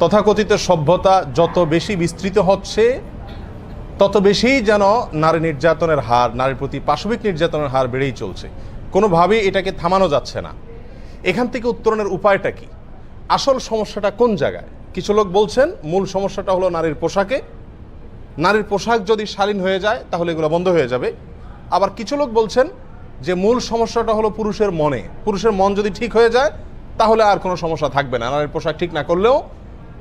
তথাকথিত সভ্যতা যত বেশি বিস্তৃত হচ্ছে তত বেশিই যেন নারী নির্যাতনের হার, নারীর প্রতি পাশবিক নির্যাতনের হার বেড়েই চলছে। কোনোভাবেই এটাকে থামানো যাচ্ছে না। এখান থেকে উত্তরণের উপায়টা কি? আসল সমস্যাটা কোন জায়গায়? কিছু লোক বলছেন মূল সমস্যাটা হলো নারীর পোশাকে। নারীর পোশাক যদি শালীন হয়ে যায় তাহলে এগুলো বন্ধ হয়ে যাবে। আবার কিছু লোক বলছেন যে মূল সমস্যাটা হলো পুরুষের মনে। পুরুষের মন যদি ঠিক হয়ে যায় তাহলে আর কোনো সমস্যা থাকবে না। নারীর পোশাক ঠিক না করলেও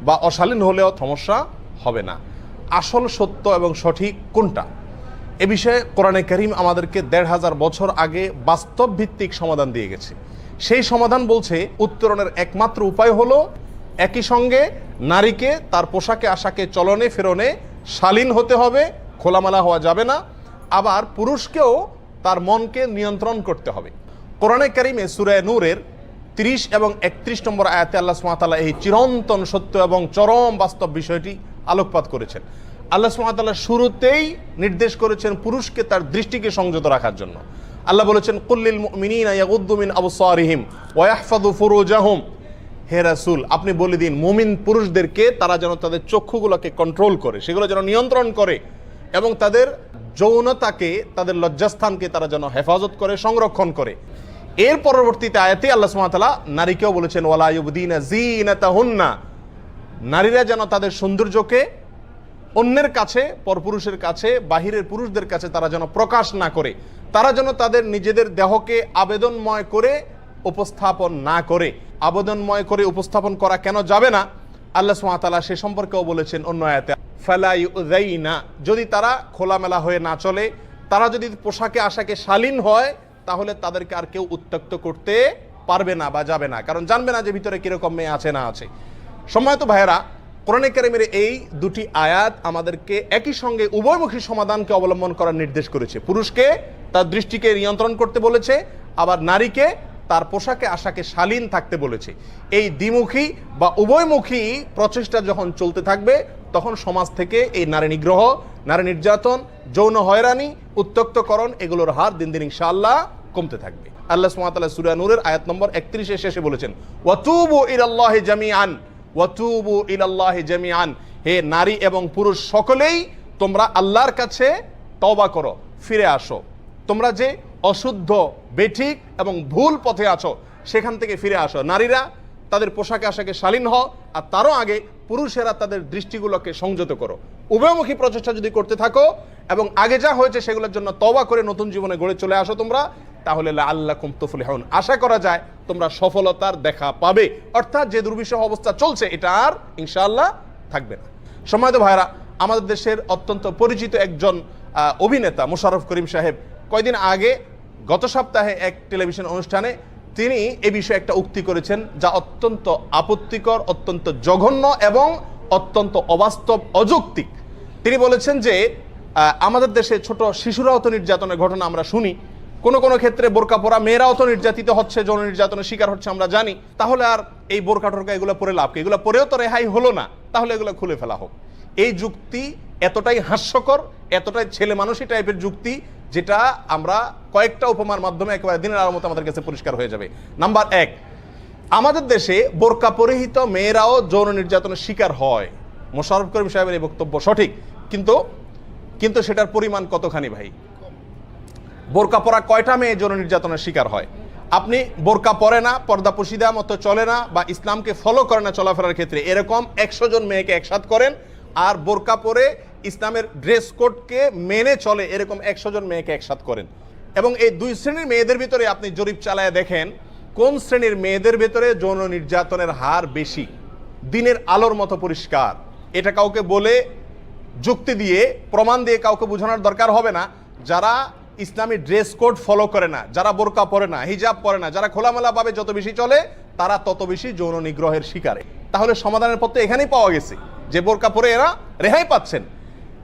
বা অশালীন হলেও সমস্যা হবে না। আসল সত্য এবং সঠিক কোনটা, এ বিষয়ে কোরআনে কারীম আমাদেরকে ১৫০০ বছর আগে বাস্তব ভিত্তিক সমাধান দিয়ে গেছে। সেই সমাধান বলছে উত্তরণের একমাত্র উপায় হলো একই সঙ্গে নারীকে তার পোশাকে আশাকে চলনে ফেরনে শালীন হতে হবে, খোলামেলা হওয়া যাবে না। আবার পুরুষকেও তার মনকে নিয়ন্ত্রণ করতে হবে। কোরআনে কারীমে সূরা নূরের ৩০ এবং ৩১ নম্বর আয়াতে আল্লাহ সুবহানাহু ওয়া তাআলা এই চিরন্তন সত্য এবং চরম বাস্তব বিষয়টি আলোকপাত করেছেন। আল্লাহ সুবহানাহু ওয়া তাআলা শুরুতেই নির্দেশ করেছেন পুরুষকে তার দৃষ্টিকে সংযত রাখার জন্য। আল্লাহ বলেছেন কুল্লিল মুমিনিনা ইয়াগুদ্দু মিন আবসারিহিম ওয়া ইয়াহফাযু ফুরুজাহুম। হে রাসূল, আপনি বলে দিন মুমিন পুরুষদেরকে তারা যেন তাদের চক্ষুগুলোকে কন্ট্রোল করে, সেগুলো যেন নিয়ন্ত্রণ করে এবং তাদের যৌনতাকে, তাদের লজ্জাস্থানকে তারা যেন হেফাজত করে, সংরক্ষণ করে। এর পরবর্তীতে আয়াতে আল্লাহ সুবহানাহু ওয়া তাআলা নারীকেও বলেছেন ওয়ালা ইউবদিনা যিনাতাহুন্না, নারীরা যেন তাদের সৌন্দর্যকে অন্যের কাছে, পরপুরুষের কাছে, বাহিরের পুরুষদের কাছে তারা যেন প্রকাশ না করে, তারা যেন তাদের নিজেদের দেহকে আবেদনময় করে উপস্থাপন না করে। আবেদনময় করে উপস্থাপন করা কেন যাবে না, আল্লাহ সুবহানাহু ওয়া তাআলা সে সম্পর্কেও বলেছেন অন্য আয়াতে ফালা ইউযাইনা, যদি তারা খোলামেলা হয়ে না চলে, তারা যদি পোশাকে আশাকে শালীন হয় তাহলে তাদেরকে আর কেউ উত্ত্যক্ত করতে পারবে না বা যাবে না, কারণ জানবে না যে ভিতরে কিরকম মেয়ে আছে না আছে। সম্মানিত ভাইয়েরা, কোরআনে কারীমের এই দুটি আয়াত আমাদেরকে একই সঙ্গে উভয়মুখী সমাধানকে অবলম্বন করার নির্দেশ করেছে। পুরুষকে তার দৃষ্টিকে নিয়ন্ত্রণ করতে বলেছে, আবার নারীকে তার পোশাকে আশাকে শালীন থাকতে বলেছে। এই দ্বিমুখী বা উভয়মুখী প্রচেষ্টা যখন চলতে থাকবে তখন সমাজ থেকে এই নারী নিগ্রহ, নারী নির্যাতন, যৌন হয়রানি, উত্ত্যক্তকরণ এগুলোর হার দিন দিন ইনশাআল্লাহ কমতে থাকবে। আল্লাহ সুবহানাহু ওয়া তাআলা সূরা নূরের আয়াত নম্বর ৩১ এর শেষে বলেছেন ওয়াতুবু ইলাল্লাহি জামিআন, ওয়াতুবু ইলাল্লাহি জামিআন, হে নারী এবং পুরুষ সকলেই তোমরা আল্লাহর কাছে তওবা করো, ফিরে আসো। তোমরা যে অশুদ্ধ, বেঠিক এবং ভুল পথে আছো সেখান থেকে ফিরে আসো। নারীরা তাদের পোশাকে আশাকে শালীন হও, আর তারও আগে পুরুষেরা তাদের দৃষ্টিগুলোকে সংযত করো। উভয়মুখী প্রচেষ্টা যদি করতে থাকো এবং আগে যা হয়েছে সেগুলোর জন্য তওবা করে নতুন জীবনে গড়ে চলে আসো তোমরা, তাহলে লাআল্লাকুম তুফলিহুন, আশা করা যায় তোমরা সফলতার দেখা পাবে। অর্থাৎ যে দুর্বিষহ অবস্থা চলছে এটা আর ইনশাআল্লাহ থাকবে না। সম্মানিত ভাইরা, আমাদের দেশের অত্যন্ত পরিচিত একজন অভিনেতা মোশাররফ করিম সাহেব কয়েকদিন আগে গত সপ্তাহে এক টেলিভিশন অনুষ্ঠানে তিনি এ বিষয়ে একটা উক্তি করেছেন যা অত্যন্ত আপত্তিকর, অত্যন্ত জঘন্য এবং অত্যন্ত অবাস্তব, অযৌক্তিক। তিনি বলেছেন যে আমাদের দেশে ছোট শিশুরাও তো নির্যাতনের ঘটনা আমরা শুনি, কোনো কোনো ক্ষেত্রে বোরকা পরা মেয়েরাও তো নির্যাতিত হচ্ছে, যৌন নির্যাতনের শিকার হচ্ছে আমরা জানি। তাহলে আর এই বোরকা টোরকা এগুলো পরে লাভ কি? এগুলো পরেও তো রেহাই হলো না, তাহলে এগুলো খুলে ফেলা হোক। এই যুক্তি এতটাই হাস্যকর, এতটাই ছেলে মানুষই টাইপের যুক্তি, যেটা আমরা কয়েকটা উপমার মাধ্যমে একেবারে দিনের আলোর মতো আমাদের কাছে পরিষ্কার হয়ে যাবে। নাম্বার ১, আমাদের দেশে বোরকা পরিহিত মেয়েরাও যৌন নির্যাতনের শিকার হয়। মোশাররফ করিম সাহেবের এই বক্তব্য সঠিক, কিন্তু সেটার পরিমাণ কতখানি ভাই? বোরকা পরা কয়টা মেয়ে যৌন নির্যাতনের শিকার হয়? আপনি বোরকা পরে না, পর্দা পশিদা মতো চলে না, বা ইসলামকে ফলো করে না চলাফেরার ক্ষেত্রে, এরকম ১০০ জন মেয়েকে একসাথ করেন, আর বোরকা পরে ইসলামের ড্রেস কোডকে মেনে চলে এরকম ১০০ জন মেয়েকে একসাথ করেন। এবং এই দুই শ্রেণীর মেয়েদের ভিতরে আপনি জরিপ চালায় দেখেন কোন শ্রেণীর মেয়েদের ভিতরে যৌন নির্যাতনের হার বেশি। দিনের আলোর মতো পরিষ্কার। এটা কাউকে বলে, যুক্তি দিয়ে, প্রমাণ দিয়ে কাউকে বোঝানোর দরকার হবে না। যারা ইসলামী ড্রেস কোড ফলো করে না, যারা বোরকা পরে না, হিজাব পরে না, যারা খোলামেলা ভাবে যত বেশি চলে তারা তত বেশি যৌন নিগ্রহের শিকারে। তাহলে সমাধানের পথ তো এখানেই পাওয়া গেছে যে বোরকা পরে এরা রেহাই পাচ্ছেন।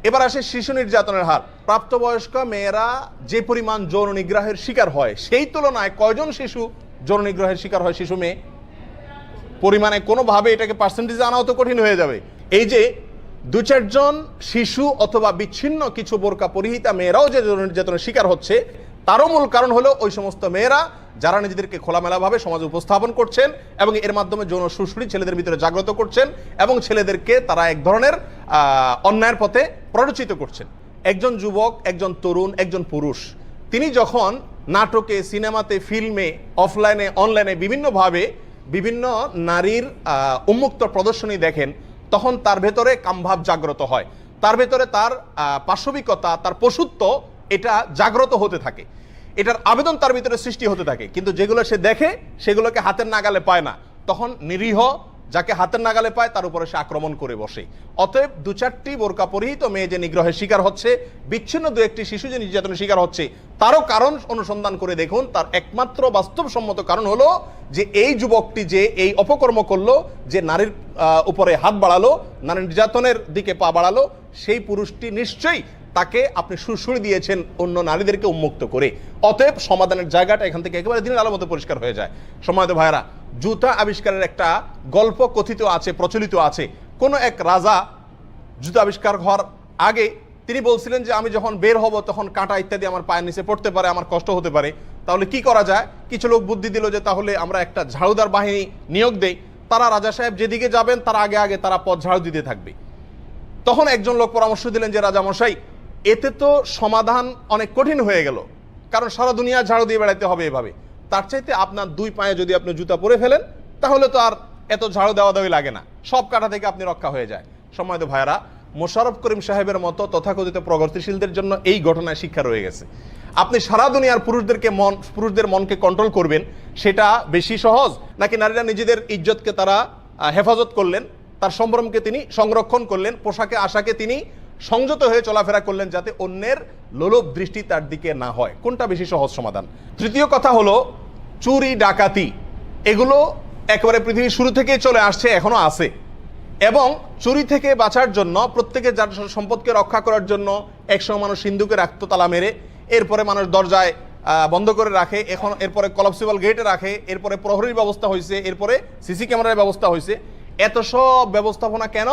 এবার আসে শিশু নির্যাতনের হার। প্রাপ্তবয়স্ক মেয়েরা যে পরিমাণ যৌন নিগ্রহের শিকার হয় সেই তুলনায় কয়জন শিশু যৌন নিগ্রহের শিকার হয়? শিশু মেয়ে পরিমাণে কোনোভাবে এটাকে পার্সেন্টেজে আনাও তো কঠিন হয়ে যাবে। এই যে ২-৪ জন শিশু অথবা বিচ্ছিন্ন কিছু বোরকা পরিহিতা মেয়েরাও যে যৌন নির্যাতনের শিকার হচ্ছে, তারও মূল কারণ হলো ওই সমস্ত মেয়েরা যারা নিজেদেরকে খোলামেলাভাবে সমাজে উপস্থাপন করছেন এবং এর মাধ্যমে যৌন সুশ্রী ছেলেদের ভিতরে জাগ্রত করছেন এবং ছেলেদেরকে তারা এক ধরনের অন্যায়ের পথে প্ররোচিত করছেন। একজন যুবক, একজন তরুণ, একজন পুরুষ তিনি যখন নাটকে, সিনেমাতে, ফিল্মে, অফলাইনে, অনলাইনে বিভিন্নভাবে বিভিন্ন নারীর উন্মুক্ত প্রদর্শনী দেখেন, তখন তার ভেতরে কামভাব জাগ্রত হয়, তার ভেতরে তার পাশবিকতা, তার পশুত্ব এটা জাগ্রত হতে থাকে, এটার আবেদন তার ভিতরে সৃষ্টি হতে থাকে। কিন্তু যেগুলো সে দেখে সেগুলোকে হাতের নাগালে পায় না, তখন নিরীহ যাকে হাতের নাগালে পায় তার উপরে সে আক্রমণ করে বসে। অতএব 2-4টি বোরকা পরিহিত মেয়ে যে নিগ্রহের শিকার হচ্ছে, বিচ্ছিন্ন 2-1টি শিশু যে নির্যাতনের শিকার হচ্ছে, তারও কারণ অনুসন্ধান করে দেখুন। তার একমাত্র বাস্তবসম্মত কারণ হলো যে এই যুবকটি যে এই অপকর্ম করলো, যে নারীর উপরে হাত বাড়ালো, নারী নির্যাতনের দিকে পা বাড়ালো, সেই পুরুষটি নিশ্চয়ই তাকে আপনি সুরসুরি দিয়েছেন অন্য নারীদেরকে উন্মুক্ত করে। অতএব সমাধানের জায়গাটা এখান থেকে একেবারে দিনের আলো মতো পরিষ্কার হয়ে যায়। সম্মানিত ভাইরা, জুতা আবিষ্কারের একটা গল্প কথিত আছে, প্রচলিত আছে। কোন এক রাজা জুতা আবিষ্কার হওয়ার আগে তিনি বলছিলেন যে আমি যখন বের হব তখন কাঁটা ইত্যাদি আমার পায়ের নিচে পড়তে পারে, আমার কষ্ট হতে পারে, তাহলে কি করা যায়? কিছু লোক বুদ্ধি দিল যে তাহলে আমরা একটা ঝাড়ুদার বাহিনী নিয়োগ দেই, তারা রাজা সাহেব যেদিকে যাবেন তার আগে আগে তারা পথ ঝাড়ু দিতে থাকবে। তখন একজন লোক পরামর্শ দিলেন যে রাজা মশাই, এতে তো সমাধান অনেক কঠিন হয়ে গেল, কারণ সারা দুনিয়া ঝাড়ু দিয়ে বেড়াইতে হবে এভাবে। তার চাইতে আপনার 2 পায়ে যদি আপনি জুতা পরে ফেলেন তাহলে তো আর এত ঝাড়ু দেওয়া দেওয়াই লাগে না, সব কাটা থেকে আপনি রক্ষা হয়ে যায়। সম্মানিত ভাইরা, মোশাররফ করিম সাহেবের মতো তথাকথিত প্রগতিশীলদের জন্য এই ঘটনায় শিক্ষা রয়ে গেছে। আপনি সারা দুনিয়ার পুরুষদের মনকে কন্ট্রোল করবেন, সেটা বেশি সহজ, নাকি নারীরা নিজেদের ইজ্জতকে তারা হেফাজত করলেন, তার সম্ভ্রমকে তিনি সংরক্ষণ করলেন, পোশাকে আশাকে তিনি সংযত হয়ে চলাফেরা করলেন যাতে অন্যের লোলভ দৃষ্টি তার দিকে না হয়? কোনটা বেশি সহজ সমাধান? তৃতীয় কথা হলো চুরি, ডাকাতি, এগুলো একেবারে পৃথিবীর শুরু থেকেই চলে আসছে, এখনো আছে। এবং চুরি থেকে বাঁচার জন্য, প্রত্যেকের যার সম্পদকে রক্ষা করার জন্য একসময় মানুষ সিন্ধুকে রাখতো তালা মেরে, এরপরে মানুষ দরজায় বন্ধ করে রাখে, এখন এরপরে কলাপসিবল গেটে রাখে, এরপরে প্রহরীর ব্যবস্থা হয়েছে, এরপরে সিসি ক্যামেরার ব্যবস্থা হয়েছে। এত সব ব্যবস্থাপনা কেন?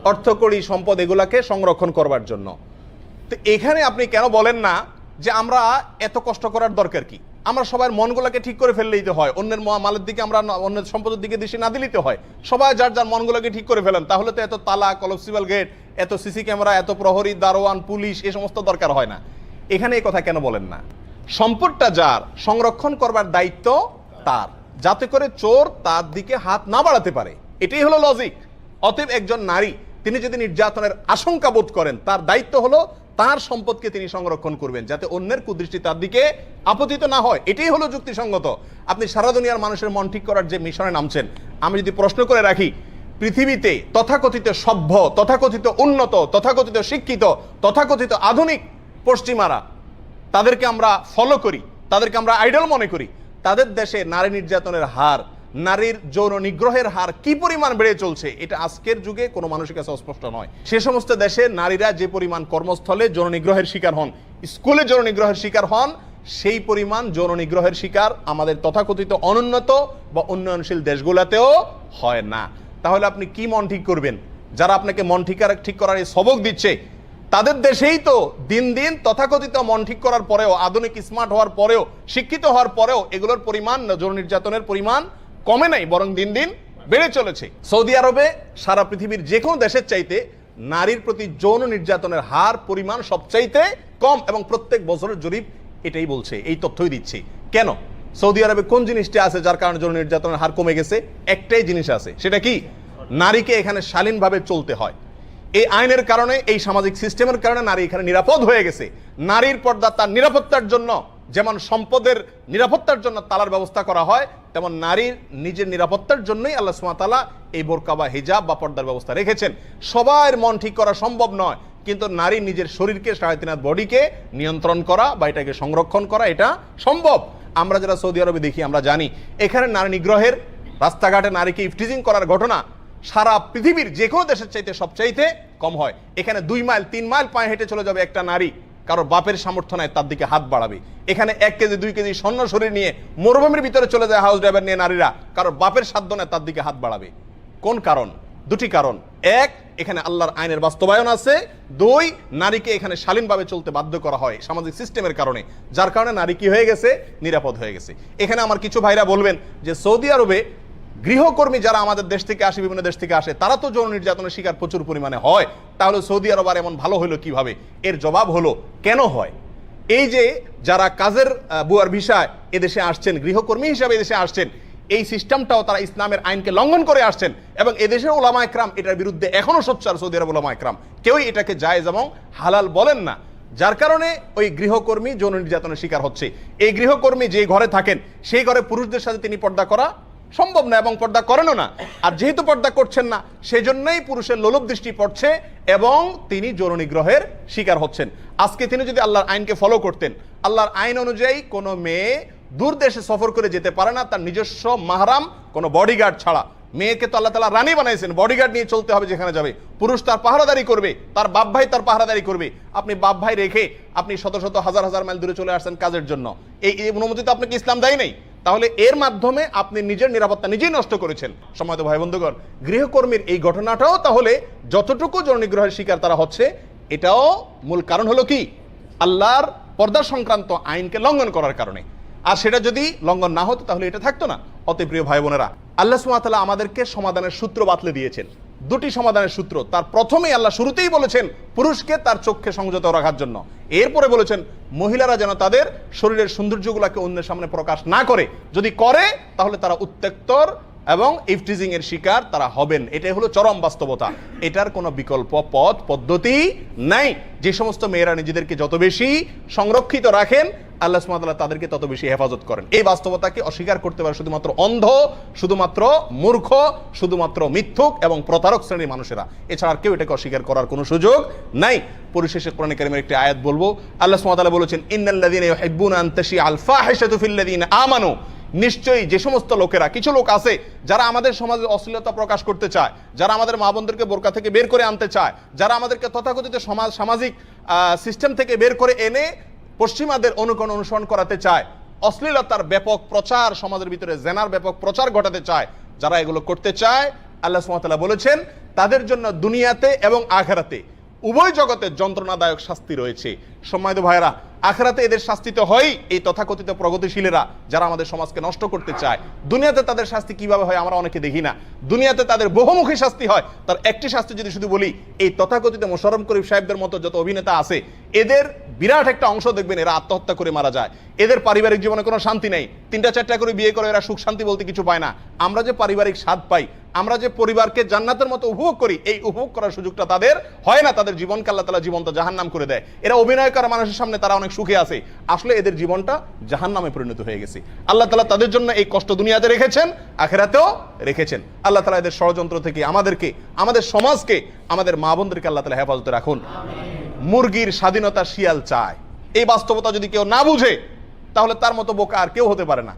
অর্থকড়ি, সম্পদ এগুলাকে সংরক্ষণ করবার জন্য। তো এখানে আপনি কেন বলেন না যে আমরা এত কষ্ট করার দরকার কি? আমরা সবার মনগুলোকে ঠিক করে ফেললেই তো হয়, অন্যের মালের দিকে আমরা, অন্যের সম্পদের দিকে দৃষ্টি না দিলেই তো হয়। সবাই যার যার মনগুলোকে ঠিক করে ফেলেন, তাহলে তো এত তালা, কলাপসিবল গেট, এত সিসি ক্যামেরা, এত প্রহরী, দারোয়ান, পুলিশ এ সমস্ত দরকার হয় না। এখানে এই কথা কেন বলেন না? সম্পদটা যার, সংরক্ষণ করবার দায়িত্ব তার, যাতে করে চোর তার দিকে হাত না বাড়াতে পারে, এটাই হলো লজিক। অতএব একজন নারী তিনি যদি নির্যাতনের আশঙ্কা বোধ করেন, তার দায়িত্ব হলো তার সম্পদকে তিনি সংরক্ষণ করবেন যাতে অন্যের কুদৃষ্টি তার দিকে আপতিত না হয়। এটাই হলো যুক্তিসঙ্গত। আপনি সারা দুনিয়ার মানুষের মন ঠিক করার যে মিশনে নামছেন, আমি যদি প্রশ্ন করে রাখি, পৃথিবীতে তথাকথিত সভ্য, তথাকথিত উন্নত, তথাকথিত শিক্ষিত, তথাকথিত আধুনিক পশ্চিমারা, তাদেরকে আমরা ফলো করি, তাদেরকে আমরা আইডল মনে করি, তাদের দেশে নারী নির্যাতনের হার, নারীর যৌন নিগ্রহের হার কি পরিমাণ বেড়ে চলছে, এটা আজকের যুগে কোনো মানুষের কাছে অস্পষ্ট নয়। সে সমস্ত দেশে নারীরা যে পরিমাণ কর্মস্থলে যৌন নিগ্রহের শিকার হন, স্কুলে যৌন নিগ্রহের শিকার হন, সেই পরিমাণ যৌন নিগ্রহের শিকার আমাদের তথাকথিত অনুন্নত বা উন্নয়নশীল দেশগুলোতেও হয় না। তাহলে আপনি কি মন ঠিক করবেন? যারা আপনাকে মন ঠিক করার এই সবক দিচ্ছে, তাদের দেশেই তো দিন দিন তথাকথিত মন ঠিক করার পরেও, আধুনিক স্মার্ট হওয়ার পরেও, শিক্ষিত হওয়ার পরেও এগুলোর পরিমাণ, যৌন নির্যাতনের পরিমাণ কমে নাই, বরং দিন দিন বেড়ে চলেছে। সৌদি আরবে সারা পৃথিবীর যে কোনো দেশের চাইতে নারীর প্রতি যৌন নির্যাতনের হার, পরিমাণ সবচাইতে কম, এবং প্রত্যেক বছরের জরিপ এটাই বলছে, এই তথ্যই দিচ্ছে। কেন? সৌদি আরবে কোন জিনিসটা আছে যার কারণে যৌন নির্যাতনের হার কমে গেছে? একটাই জিনিস আছে, সেটা কি? নারীকে এখানে শালীনভাবে চলতে হয়। এই আইনের কারণে, এই সামাজিক সিস্টেমের কারণে নারী এখানে নিরাপদ হয়ে গেছে। নারীর পর্দা তার নিরাপত্তার জন্য, যেমন সম্পদের নিরাপত্তার জন্য তালার ব্যবস্থা করা হয়, তেমন নারীর নিজের নিরাপত্তার জন্যই আল্লাহ সুবহানাহু ওয়া তাআলা এই বোরকা বা হিজাব বা পর্দার ব্যবস্থা রেখেছেন। সবার মন ঠিক করা সম্ভব নয়, কিন্তু নারী নিজের শরীরকে, 3.5 হাত বডিকে নিয়ন্ত্রণ করা বা এটাকে সংরক্ষণ করা, এটা সম্ভব। আমরা যারা সৌদি আরবে দেখি, আমরা জানি এখানে নারী নিগ্রহের, রাস্তাঘাটে নারীকে ইফটিজিং করার ঘটনা সারা পৃথিবীর যে কোনো দেশের চাইতে সবচাইতে কম হয়। এখানে 2 মাইল 3 মাইল পায়ে হেঁটে চলে যাবে একটা নারী, কারোর বাপের সামর্থ্য নাই তার দিকে হাত বাড়াবে। এখানে 1 কেজি 2 কেজি স্বর্ণ শরীর নিয়ে মরুভূমির ভিতরে চলে যায় হাউস ড্রাইভার নিয়ে নারীরা, কারোর বাপের সাধ্য নাই তার দিকে হাত বাড়াবে। কোন কারণ? 2টি কারণ। এক, এখানে আল্লাহর আইনের বাস্তবায়ন আছে, 2 নারীকে এখানে শালীনভাবে চলতে বাধ্য করা হয় সামাজিক সিস্টেমের কারণে, যার কারণে নারী কি হয়ে গেছে, নিরাপদ হয়ে গেছে। এখানে আমার কিছু ভাইরা বলবেন যে সৌদি আরবে গৃহকর্মী যারা আমাদের দেশ থেকে আসে, বিভিন্ন দেশ থেকে আসে, তারা তো যৌন নির্যাতনের শিকার প্রচুর পরিমাণে হয়, তাহলে সৌদি আরব আর এমন ভালো হলো কিভাবে? এর জবাব হলো কেন হয়। এই যে যারা কাজের বুয়ার ভিসায় এদেশে আসছেন, গৃহকর্মী হিসাবে এদেশে আসছেন, এই সিস্টেমটাও তারা ইসলামের আইনকে লঙ্ঘন করে আসছেন এবং এদেশের ওলামা একরাম এটার বিরুদ্ধে এখনো সোচ্চার। সৌদি আরব ওলামা একরাম কেউই এটাকে জায়েজ এবং হালাল বলেন না, যার কারণে ওই গৃহকর্মী যৌন নির্যাতনের শিকার হচ্ছে। এই গৃহকর্মী যে ঘরে থাকেন সেই ঘরে পুরুষদের সাথে তিনি পর্দা করা সম্ভব না এবং পর্দা করেনও না। আর যেহেতু পর্দা করছেন না, সেজন্যই পুরুষের লোলুপ দৃষ্টি পড়ছে এবং তিনি যৌন নিগ্রহের শিকার হচ্ছেন। আজকে তিনি যদি আল্লাহর আইনকে ফলো করতেন, আল্লাহর আইন অনুযায়ী কোনো মেয়ে দূর দেশে সফর করে যেতে পারে না তার নিজস্ব মাহরাম কোনো বডিগার্ড ছাড়া। মেয়েকে তো আল্লাহ তাআলা রানী বানাইছেন, বডিগার্ড নিয়ে চলতে হবে যেখানে যাবে। পুরুষ তার পাহারাদারি করবে, তার বাপ ভাই তার পাহারাদারি করবে। আপনি বাপ ভাই রেখে আপনি শত শত হাজার হাজার মাইল দূরে চলে আসছেন কাজের জন্য, এই অনুমতি তো আপনাকে ইসলাম দেয় নাই। তাহলে এর মাধ্যমে আপনি নিজের নিরাপত্তা নিজেই নষ্ট করেছেন। সম্মানিত ভাই বন্ধুগণ, গৃহকর্মীর এই ঘটনাটাও তাহলে যতটুকু যৌন নিগ্রহের শিকার তারা হচ্ছে, এটাও মূল কারণ হলো কি, আল্লাহর পর্দা সংক্রান্ত আইনকে লঙ্ঘন করার কারণে। আর সেটা যদি লঙ্ঘন না হতো তাহলে এটা থাকতো না। অতএব প্রিয় ভাই বোনেরা, আল্লাহ সুবহানাহু ওয়া তাআলা আমাদেরকে সমাধানের সূত্র বাতলে দিয়েছেন, 2টি সমাধানের সূত্র। তার প্রথমেই আল্লাহ শুরুতেই বলেছেন পুরুষকে তার চোখে সংযত রাখার জন্য, এরপরে বলেছেন মহিলারা যেন তাদের শরীরের সৌন্দর্যগুলোকে অন্যের সামনে প্রকাশ না করে, যদি করে তাহলে তারা উত্ত্যক্তর এবং ইফটিজিং এর শিকার তারা হবেন। এটাই হলো চরম বাস্তবতা, এটার কোনো বিকল্প পথ পদ্ধতি নাই। যে সমস্ত মেয়েরা নিজেদেরকে যত বেশি সংরক্ষিত রাখেন, আল্লাহ সুবহানাহু ওয়া তাআলা তাদেরকে তত বেশি হেফাজত করেন। এই বাস্তবতাকে অস্বীকার করতে পারে শুধুমাত্র অন্ধ, শুধুমাত্র মূর্খ, শুধুমাত্র মিথ্যুক এবং প্রতারক শ্রেণীর মানুষেরা, এছাড়া কেউ এটাকে অস্বীকার করার কোনো সুযোগ নাই। পরিশেষে কোরআন কারীমের একটি আয়াত বলবো। আল্লাহ সুবহানাহু ওয়া তাআলা বলেছেন, ইন্নাল্লাযীনা ইউহিব্বুনা আন তাশিআল ফাহিশাতু ফিল্লাযীনা আমানু, নিশ্চয়ই যে সমস্ত লোকেরা, কিছু লোক আছে যারা আমাদের সমাজে অশ্লীলতা প্রকাশ করতে চায়, যারা আমাদের মা বোনদেরকে বোরকা থেকে বের করে আনতে চায়, যারা আমাদেরকে তথাকথিত সামাজিক সিস্টেম থেকে বের করে এনে পশ্চিমাদের অনুকরণ অনুসরণ করাতে চায়, অশ্লীলতার ব্যাপক প্রচার সমাজের ভিতরে, জেনার ব্যাপক প্রচার ঘটাতে চায়, যারা এগুলো করতে চায়, আল্লাহ সুবহানাহু ওয়া তাআলা বলেছেন তাদের জন্য দুনিয়াতে এবং আখিরাতে উভয় জগতে যন্ত্রণাদায়ক শাস্তি রয়েছে। সম্মানিত ভাইরা, আখিরাতে এদের শাস্তি তো হয় এই তথাকথিত প্রগতিশীলেরা যারা আমাদের সমাজকে নষ্ট করতে চায়। দুনিয়াতে তাদের শাস্তি কিভাবে হয় আমরা অনেকে দেখি না। দুনিয়াতে তাদের বহুমুখী শাস্তি হয়। তার একটি শাস্তি যদি শুধু বলি, এই তথাকথিত মোশাররফ করিম সাহেবদের মতো যত অভিনেতা আছে, এদের বিরাট একটা অংশ দেখবেন এরা আত্মহত্যা করে মারা যায়। এদের পারিবারিক জীবনে কোনো শান্তি নেই, 3টা-4টা করে বিয়ে করে এরা সুখ শান্তি বলতে কিছু পায় না। আমরা যে পারিবারিক স্বাদ পাই, আমরা যে পরিবারকে জান্নাতের মতো উপভোগ করি, এই উপভোগ করার সুযোগটা তাদের হয় না। তাদের জীবনকে আল্লাহ তাআলা জীবন্ত জাহান্নাম করে দেয়। এরা অভিনয় করা মানুষের সামনে তারা অনেক সুখে আছে, আসলে এদের জীবনটা জাহান্নামে পরিণত হয়ে গেছে। আল্লাহ তাআলা তাদের জন্য এই কষ্ট দুনিয়াতে রেখেছেন, আখিরাতেও রেখেছেন। আল্লাহ তাআলা এদের ষড়যন্ত্র থেকে আমাদেরকে, আমাদের সমাজকে, আমাদের মা বোনদেরকে আল্লাহ তাআলা হেফাজতে রাখুন। মুরগির স্বাধীনতা শিয়াল চায়, এই বাস্তবতা যদি কেউ না বুঝে তাহলে তার মতো বোকা আর কেউ হতে পারে না।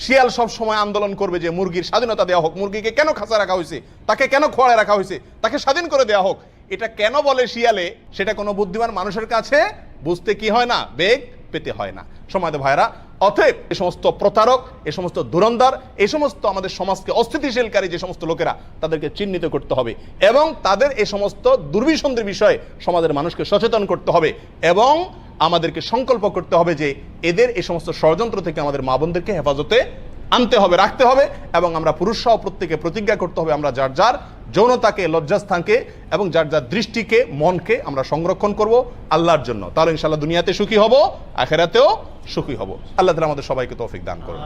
শিয়াল সব সময় আন্দোলন করবে যে মুরগির স্বাধীনতা দেওয়া হোক, মুরগিকে কেন খাঁচা রাখা হয়েছে, তাকে কেন খোয়াড়ে রাখা হয়েছে, তাকে স্বাধীন করে দেওয়া হোক। এটা কেন বলে শিয়ালে, সেটা কোনো বুদ্ধিমান মানুষের কাছে বুঝতে কি হয় না, বেগ পেতে হয় না। সম্মানিত ভাইরা, অতএব এই সমস্ত প্রতারক, এই সমস্ত ধুরন্ধর, এই সমস্ত আমাদের সমাজকে অস্থিতিশীলকারী যে সমস্ত লোকেরা, তাদেরকে চিহ্নিত করতে হবে এবং তাদের এই সমস্ত দুর্বিসন্ধির বিষয়ে সমাজের মানুষকে সচেতন করতে হবে এবং আমাদেরকে সংকল্প করতে হবে যে এদের এই সমস্ত ষড়যন্ত্র থেকে আমাদের মা বোনদেরকে হেফাজতে আনতে হবে, রাখতে হবে। এবং আমরা পুরুষ সহ প্রত্যেকে প্রতিজ্ঞা করতে হবে আমরা যার যার যৌনতাকে, লজ্জাস্থানকে এবং যার যার দৃষ্টিকে, মনকে আমরা সংরক্ষণ করব আল্লাহর জন্য। তাহলে ইনশাআল্লাহ দুনিয়াতে সুখী হব, আখিরাতেও সুখী হব। আল্লাহ তাআলা আমাদের সবাইকে তৌফিক দান করুন।